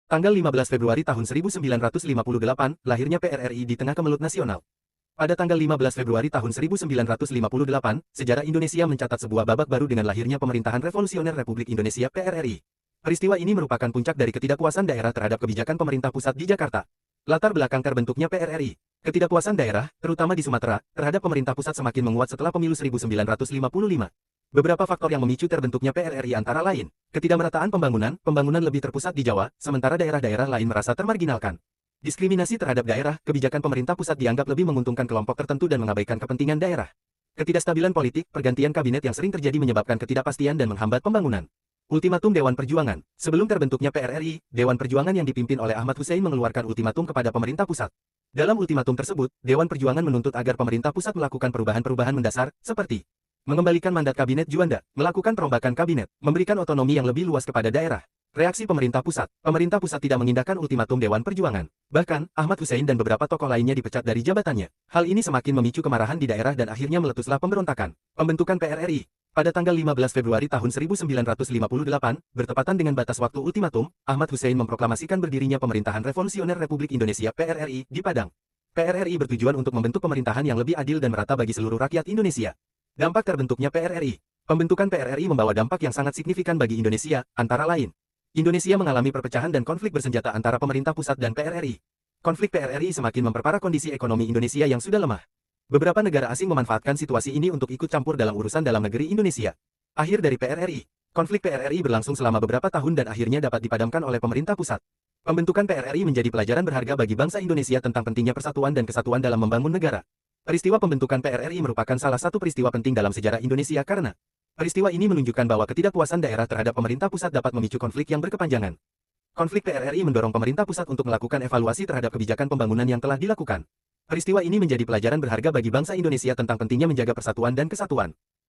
Tanggal 15 Februari tahun 1958, lahirnya PRRI di tengah kemelut nasional. Pada tanggal 15 Februari tahun 1958, sejarah Indonesia mencatat sebuah babak baru dengan lahirnya Pemerintahan Revolusioner Republik Indonesia (PRRI). Peristiwa ini merupakan puncak dari ketidakpuasan daerah terhadap kebijakan pemerintah pusat di Jakarta. Latar belakang terbentuknya PRRI. Ketidakpuasan daerah, terutama di Sumatera, terhadap pemerintah pusat semakin menguat setelah pemilu 1955. Beberapa faktor yang memicu terbentuknya PRRI antara lain, ketidakmerataan pembangunan lebih terpusat di Jawa, sementara daerah-daerah lain merasa termarginalkan. Diskriminasi terhadap daerah, kebijakan pemerintah pusat dianggap lebih menguntungkan kelompok tertentu dan mengabaikan kepentingan daerah. Ketidakstabilan politik, pergantian kabinet yang sering terjadi menyebabkan ketidakpastian dan menghambat pembangunan. Ultimatum Dewan Perjuangan. Sebelum terbentuknya PRRI, Dewan Perjuangan yang dipimpin oleh Ahmad Hussein mengeluarkan ultimatum kepada pemerintah pusat. Dalam ultimatum tersebut, Dewan Perjuangan menuntut agar pemerintah pusat melakukan perubahan-perubahan mendasar, seperti mengembalikan mandat kabinet Juanda, melakukan perombakan kabinet, memberikan otonomi yang lebih luas kepada daerah. Reaksi pemerintah pusat tidak mengindahkan ultimatum Dewan Perjuangan. Bahkan, Ahmad Hussein dan beberapa tokoh lainnya dipecat dari jabatannya. Hal ini semakin memicu kemarahan di daerah dan akhirnya meletuslah pemberontakan. Pembentukan PRRI. Pada tanggal 15 Februari tahun 1958, bertepatan dengan batas waktu ultimatum, Ahmad Hussein memproklamasikan berdirinya Pemerintahan Revolusioner Republik Indonesia (PRRI) di Padang. PRRI bertujuan untuk membentuk pemerintahan yang lebih adil dan merata bagi seluruh rakyat Indonesia. Dampak terbentuknya PRRI. Pembentukan PRRI membawa dampak yang sangat signifikan bagi Indonesia, antara lain. Indonesia mengalami perpecahan dan konflik bersenjata antara pemerintah pusat dan PRRI. Konflik PRRI semakin memperparah kondisi ekonomi Indonesia yang sudah lemah. Beberapa negara asing memanfaatkan situasi ini untuk ikut campur dalam urusan dalam negeri Indonesia. Akhir dari PRRI. Konflik PRRI berlangsung selama beberapa tahun dan akhirnya dapat dipadamkan oleh pemerintah pusat. Pembentukan PRRI menjadi pelajaran berharga bagi bangsa Indonesia tentang pentingnya persatuan dan kesatuan dalam membangun negara. Peristiwa pembentukan PRRI merupakan salah satu peristiwa penting dalam sejarah Indonesia karena peristiwa ini menunjukkan bahwa ketidakpuasan daerah terhadap pemerintah pusat dapat memicu konflik yang berkepanjangan. Konflik PRRI mendorong pemerintah pusat untuk melakukan evaluasi terhadap kebijakan pembangunan yang telah dilakukan. Peristiwa ini menjadi pelajaran berharga bagi bangsa Indonesia tentang pentingnya menjaga persatuan dan kesatuan.